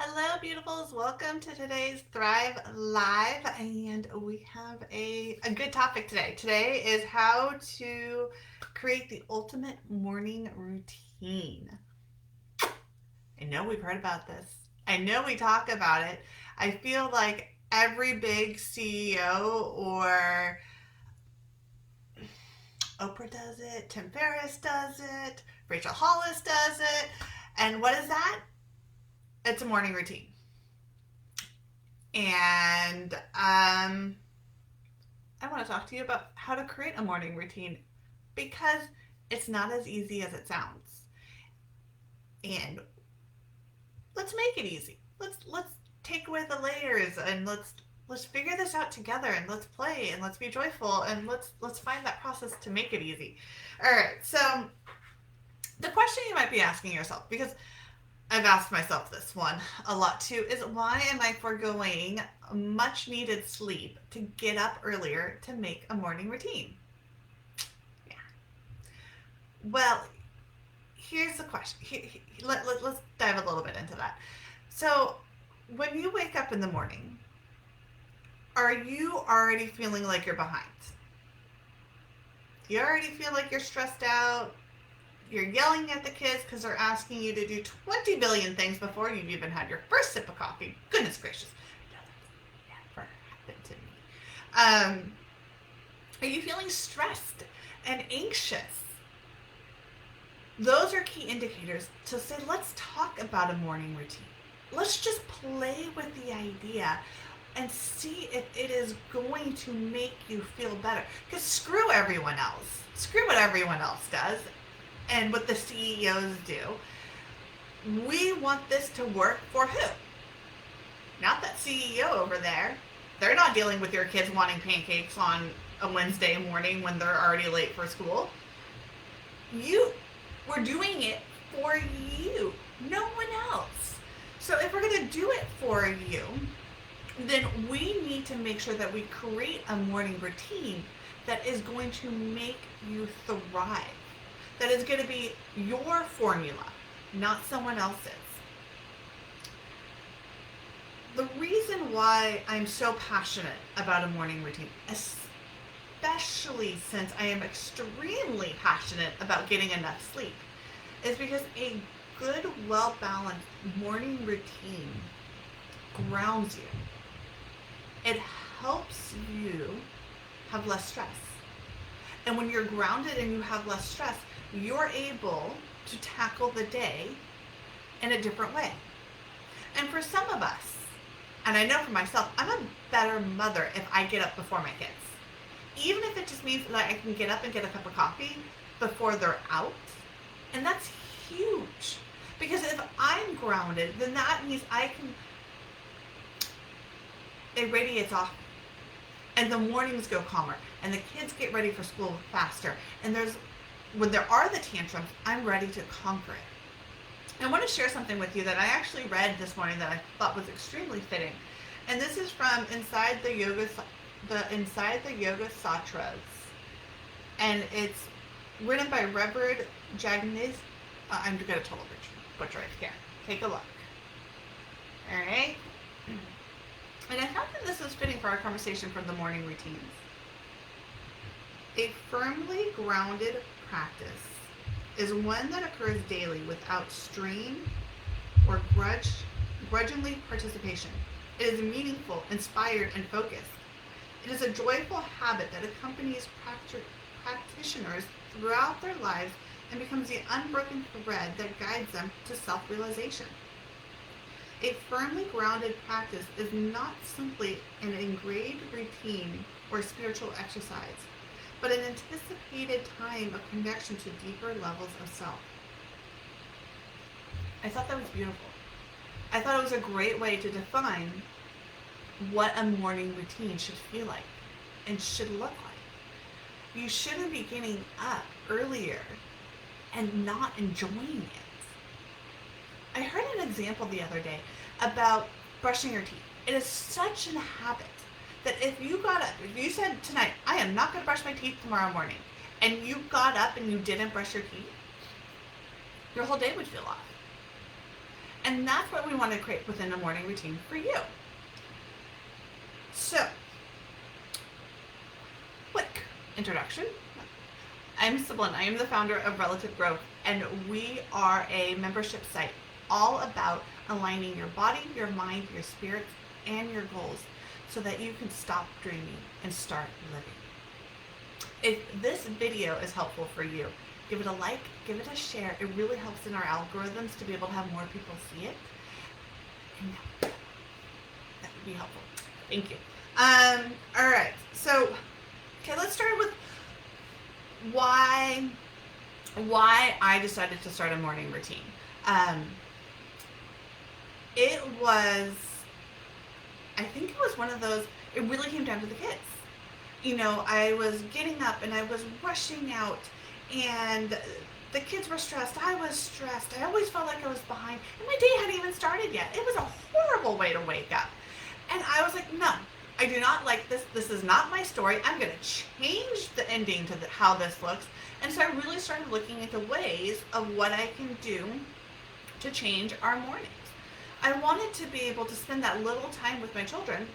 Hello, beautifuls. Welcome to today's Thrive Live. And we have a good topic today. Today is how to create the ultimate morning routine. I know we've heard about this. I know we talk about it. I feel like every big CEO or Oprah does it, Tim Ferriss does it, Rachel Hollis does it. And what is that? It's a morning routine. And I want to talk to you about how to create a morning routine because it's not as easy as it sounds. And let's make it easy. Let's take away the layers and let's figure this out together and let's play and let's be joyful and let's find that process to make it easy. All right. So the question you might be asking yourself, because I've asked myself this one a lot too, is why am I foregoing much needed sleep to get up earlier to make a morning routine? Yeah. Well, here's the question. Let's dive a little bit into that. So, when you wake up in the morning, are you already feeling like you're behind? You already feel like you're stressed out? You're yelling at the kids because they're asking you to do 20 billion things before you've even had your first sip of coffee. Goodness gracious. No, that's never happened to me. Are you feeling stressed and anxious? Those are key indicators to say, let's talk about a morning routine. Let's just play with the idea and see if it is going to make you feel better. Because screw everyone else. Screw what everyone else does and what the CEOs do. We want this to work for who? Not that CEO over there. They're not dealing with your kids wanting pancakes on a Wednesday morning when they're already late for school. We're doing it for you, no one else. So if we're going to do it for you, then we need to make sure that we create a morning routine that is going to make you thrive. That is going to be your formula, not someone else's. The reason why I'm so passionate about a morning routine, especially since I am extremely passionate about getting enough sleep, is because a good, well-balanced morning routine grounds you. It helps you have less stress. And when you're grounded and you have less stress, you're able to tackle the day in a different way. And for some of us, and I know for myself, I'm a better mother if I get up before my kids. Even if it just means that I can get up and get a cup of coffee before they're out. And that's huge. Because if I'm grounded, then that means it radiates off. And the mornings go calmer. And the kids get ready for school faster. And when there are the tantrums, I'm ready to conquer it. I want to share something with you that I actually read this morning that I thought was extremely fitting. And this is from Inside the Yoga Sutras. And it's written by Reverend Jagnish. I'm going to total butcher it here. Take a look. All right. And I thought that this was fitting for our conversation from the morning routines. A firmly grounded practice is one that occurs daily without strain or grudgingly participation. It is meaningful, inspired, and focused. It is a joyful habit that accompanies practitioners throughout their lives and becomes the unbroken thread that guides them to self-realization. A firmly grounded practice is not simply an ingrained routine or spiritual exercise, but an anticipated time of connection to deeper levels of self. I thought that was beautiful. I thought it was a great way to define what a morning routine should feel like and should look like. You shouldn't be getting up earlier and not enjoying it. I heard an example the other day about brushing your teeth. It is such a habit that if you got up, if you said tonight, I am not going to brush my teeth tomorrow morning, and you got up and you didn't brush your teeth, your whole day would feel off. And that's what we want to create within a morning routine for you. So, quick introduction. I'm Sibylla. I am the founder of Relative Growth, and we are a membership site all about aligning your body, your mind, your spirits, and your goals so that you can stop dreaming and start living. If this video is helpful for you, give it a like, give it a share. It really helps in our algorithms to be able to have more people see it. And that would be helpful. Thank you. All right. So, okay, let's start with why I decided to start a morning routine. It was, I think it was one of those, it really came down to the kids. You know, I was getting up and I was rushing out, and the kids were stressed. I was stressed. I always felt like I was behind, and my day hadn't even started yet. It was a horrible way to wake up. And I was like, no, I do not like this. This is not my story. I'm going to change the ending to how this looks. And so I really started looking into ways of what I can do to change our mornings. I wanted to be able to spend that little time with my children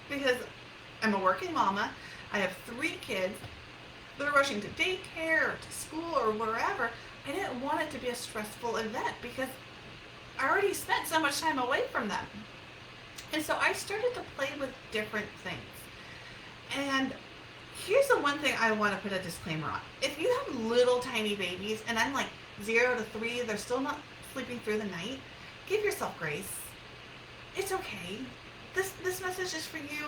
because I'm a working mama. I have 3 kids. They're rushing to daycare or to school or wherever. I didn't want it to be a stressful event because I already spent so much time away from them. And so I started to play with different things. And here's the one thing I want to put a disclaimer on. If you have little tiny babies, and I'm like 0 to 3, they're still not sleeping through the night, give yourself grace. It's okay. This message is for you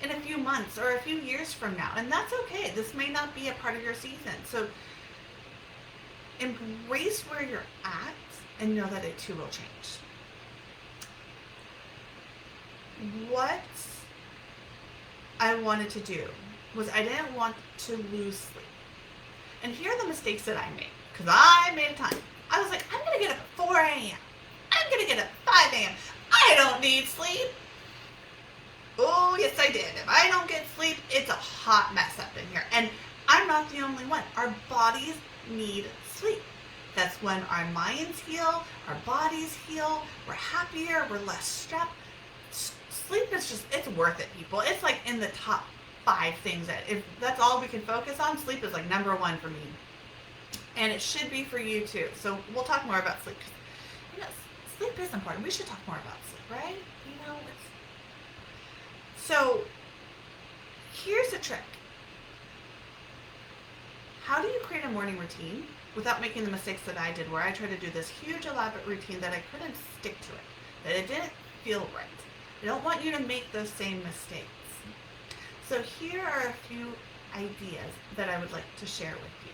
in a few months or a few years from now, and that's okay. This may not be a part of your season. So embrace where you're at and know that it too will change. What I wanted to do was I didn't want to lose sleep. And here are the mistakes that I made, because I made a ton. I was like, I'm going to get up at 4 a.m. I'm going to get up at 5 a.m. I don't need sleep. Oh, yes, I did. If I don't get sleep, it's a hot mess up in here. And I'm not the only one. Our bodies need sleep. That's when our minds heal, our bodies heal, we're happier, we're less stressed. Sleep is just, it's worth it, people. It's like in the top 5 things that if that's all we can focus on, sleep is like number 1 for me. And it should be for you too. So we'll talk more about sleep. You know, sleep is important. We should talk more about sleep, right? You know, so here's a trick. How do you create a morning routine without making the mistakes that I did, where I tried to do this huge elaborate routine that I couldn't stick to it, that it didn't feel right? I don't want you to make those same mistakes. So here are a few ideas that I would like to share with you.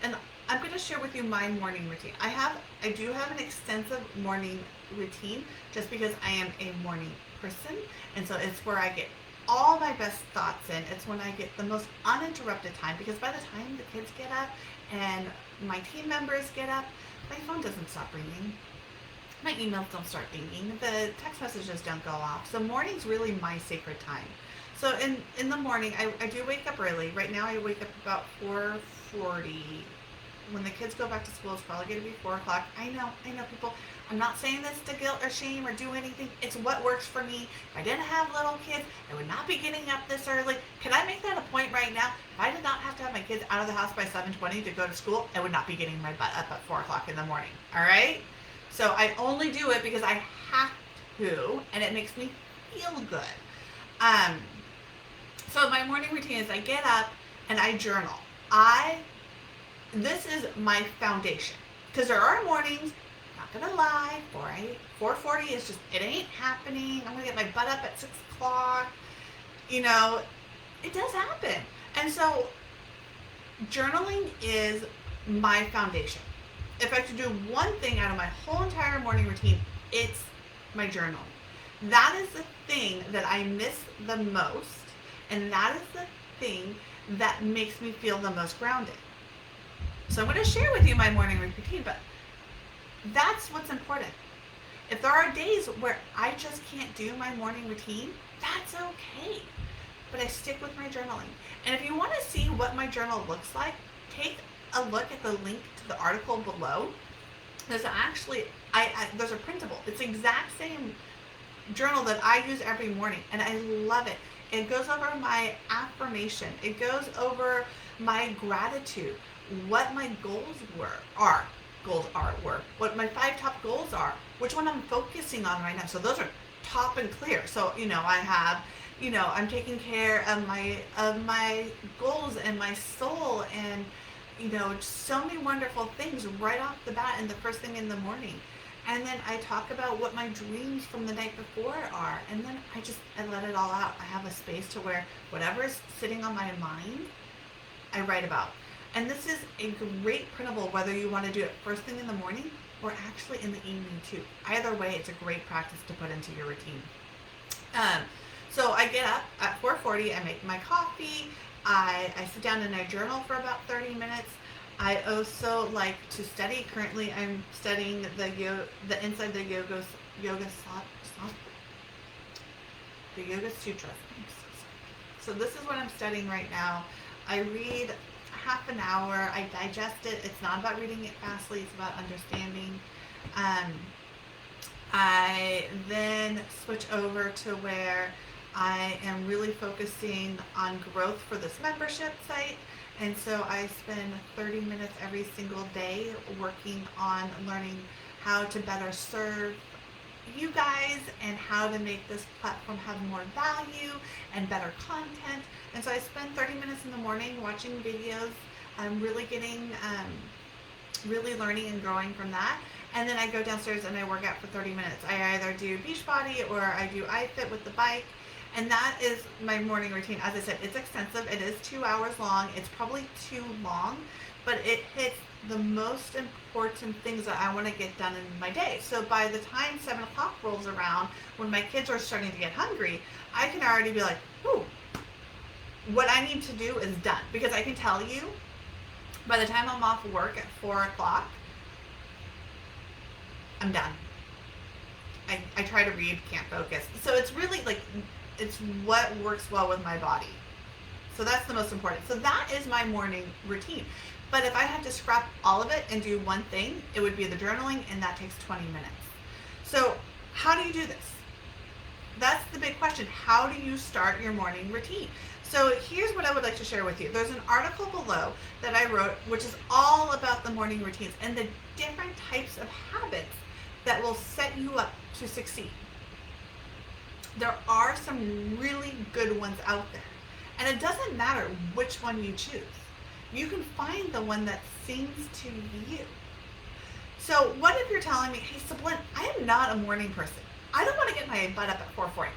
And I'm going to share with you my morning routine. I do have an extensive morning routine just because I am a morning person. And so it's where I get all my best thoughts in. It's when I get the most uninterrupted time, because by the time the kids get up and my team members get up, my phone doesn't stop ringing. My emails don't start dinging. The text messages don't go off. So morning's really my sacred time. So in the morning, I do wake up early. Right now I wake up about 4:40. When the kids go back to school, it's probably going to be 4 o'clock. I know people. I'm not saying this to guilt or shame or do anything. It's what works for me. If I didn't have little kids, I would not be getting up this early. Can I make that a point right now? If I did not have to have my kids out of the house by 7:20 to go to school, I would not be getting my butt up at 4 o'clock in the morning. All right? So I only do it because I have to, and it makes me feel good. So my morning routine is I get up and I journal. This is my foundation. Because there are mornings, not gonna lie, 4:40 is just, it ain't happening. I'm gonna get my butt up at 6 o'clock. You know, it does happen. And so journaling is my foundation. If I could do one thing out of my whole entire morning routine, it's my journal. That is the thing that I miss the most, and that is the thing that makes me feel the most grounded. So I'm going to share with you my morning routine, but that's what's important. If there are days where I just can't do my morning routine, that's okay. But I stick with my journaling. And if you want to see what my journal looks like, take a look at the link to the article below. There's actually Those are printable. It's the exact same journal that I use every morning, and I love it. It goes over my affirmation. It goes over my gratitude, what my were, what my 5 top goals are, which one I'm focusing on right now. So those are top and clear. So, I have, I'm taking care of my goals and my soul, and, so many wonderful things right off the bat and the first thing in the morning. And then I talk about what my dreams from the night before are. And then I let it all out. I have a space to where whatever is sitting on my mind, I write about. And this is a great printable, whether you want to do it first thing in the morning or actually in the evening too. Either way, it's a great practice to put into your routine. So I get up at 4:40, I make my coffee, I sit down and I journal for about 30 minutes. I also like to study. Currently, I'm studying the inside the Yoga Sutras. So this is what I'm studying right now. I read half an hour. I digest it. It's not about reading it fastly. It's about understanding. I then switch over to where I am really focusing on growth for this membership site. And so I spend 30 minutes every single day working on learning how to better serve you guys and how to make this platform have more value and better content. And so I spend 30 minutes in the morning watching videos. I'm really getting, really learning and growing from that. And then I go downstairs and I work out for 30 minutes. I either do Beachbody or I do iFit with the bike. And that is my morning routine. As I said, it's extensive. It is 2 hours long. It's probably too long, but it hits the most important things that I want to get done in my day. So by the time 7 o'clock rolls around, when my kids are starting to get hungry, I can already be like, ooh, what I need to do is done. Because I can tell you, by the time I'm off work at 4 o'clock, I'm done. I try to read, can't focus. So it's really like, it's what works well with my body. So that's the most important. So that is my morning routine. But if I had to scrap all of it and do one thing, it would be the journaling, and that takes 20 minutes. So how do you do this? That's the big question. How do you start your morning routine? So here's what I would like to share with you. There's an article below that I wrote, which is all about the morning routines and the different types of habits that will set you up to succeed. There are some really good ones out there. And it doesn't matter which one you choose. You can find the one that sings to you. So what if you're telling me, hey, Sublin, I am not a morning person. I don't want to get my butt up at 4:40.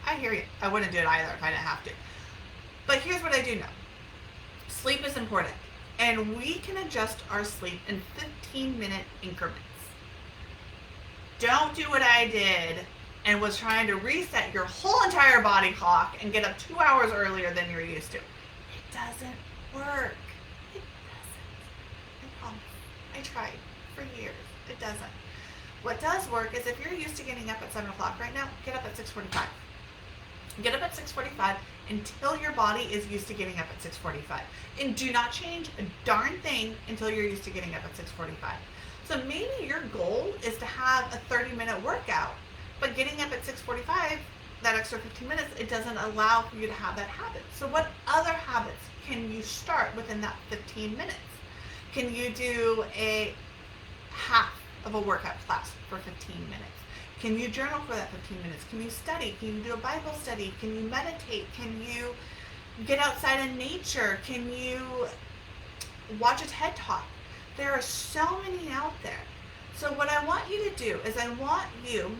I hear you. I wouldn't do it either if I didn't have to. But here's what I do know. Sleep is important. And we can adjust our sleep in 15-minute increments. Don't do what I did and was trying to reset your whole entire body clock and get up 2 hours earlier than you're used to. It doesn't work. It doesn't. I promise. I tried for years. It doesn't. What does work is if you're used to getting up at 7 o'clock right now, get up at 6:45. Get up at 6:45 until your body is used to getting up at 6:45. And do not change a darn thing until you're used to getting up at 6:45. So maybe your goal is to have a 30-minute workout, but getting up at 6:45, that extra 15 minutes, it doesn't allow for you to have that habit. So what other habits can you start within that 15 minutes? Can you do a half of a workout class for 15 minutes? Can you journal for that 15 minutes? Can you study? Can you do a Bible study? Can you meditate? Can you get outside in nature? Can you watch a TED Talk? There are so many out there. So what I want you to do is I want you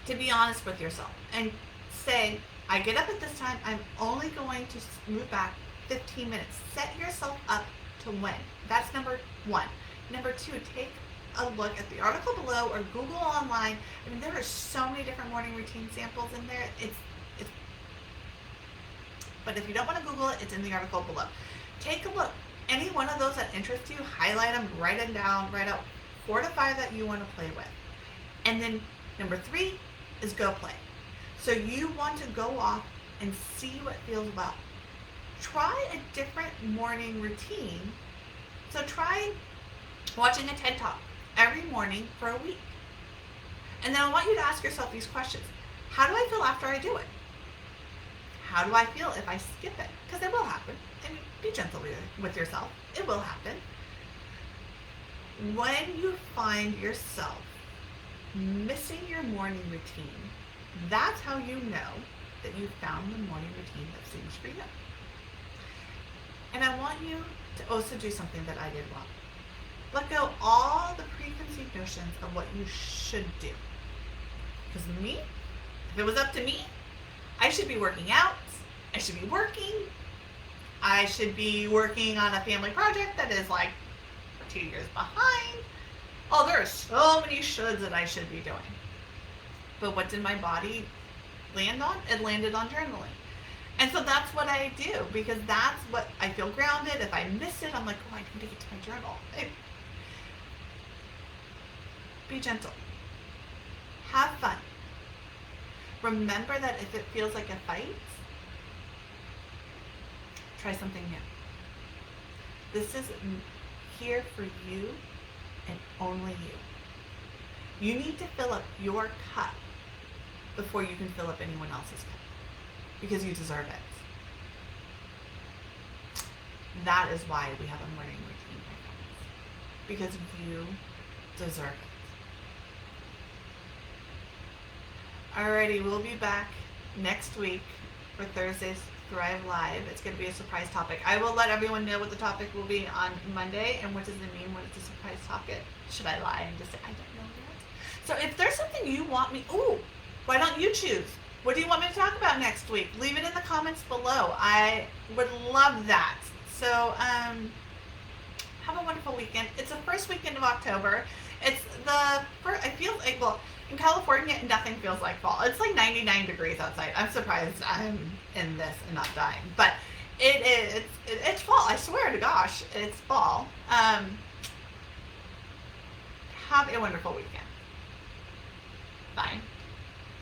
to be honest with yourself and say, I get up at this time, I'm only going to move back 15 minutes. Set yourself up to win. That's number one. Number two, take a look at the article below or Google online. I mean, there are so many different morning routine samples in there. But if you don't want to Google it, it's in the article below. Take a look. Any one of those that interest you, highlight them, write them down, write out 4 to 5 that you want to play with. And then number 3 is go play. So you want to go off and see what feels well. Try a different morning routine. So try watching a TED Talk every morning for a week. And then I want you to ask yourself these questions. How do I feel after I do it? How do I feel if I skip it? Because it will happen. And be gentle with yourself. It will happen. When you find yourself missing your morning routine, that's how you know that you've found the morning routine that suits for you. And I want you to also do something that I did well. Let go all the preconceived notions of what you should do. Because me, if it was up to me, I should be working out, I should be working, I should be working on a family project that is like 2 years behind. Oh, there are so many shoulds that I should be doing. But what did my body land on? It landed on journaling. And so that's what I do, because that's what I feel grounded. If I miss it, I'm like, oh, I need to get to my journal. Be gentle. Have fun. Remember that if it feels like a fight, try something new. This is here for you and only you. You need to fill up your cup before you can fill up anyone else's cup, because you deserve it. That is why we have a morning routine, my friends, because you deserve it. Alrighty, we'll be back next week for Thursday's Thrive Live. It's going to be a surprise topic. I will let everyone know what the topic will be on Monday, and what does it mean when it's a surprise topic. Should I lie and just say, I don't know yet? So if there's something you want me, why don't you choose? What do you want me to talk about next week? Leave it in the comments below. I would love that. So have a wonderful weekend. It's the first weekend of October. It's the first, I feel like, well, in California, nothing feels like fall. It's like 99 degrees outside. I'm surprised I'm in this and not dying. But it's fall. I swear to gosh, it's fall. Have a wonderful weekend. Bye.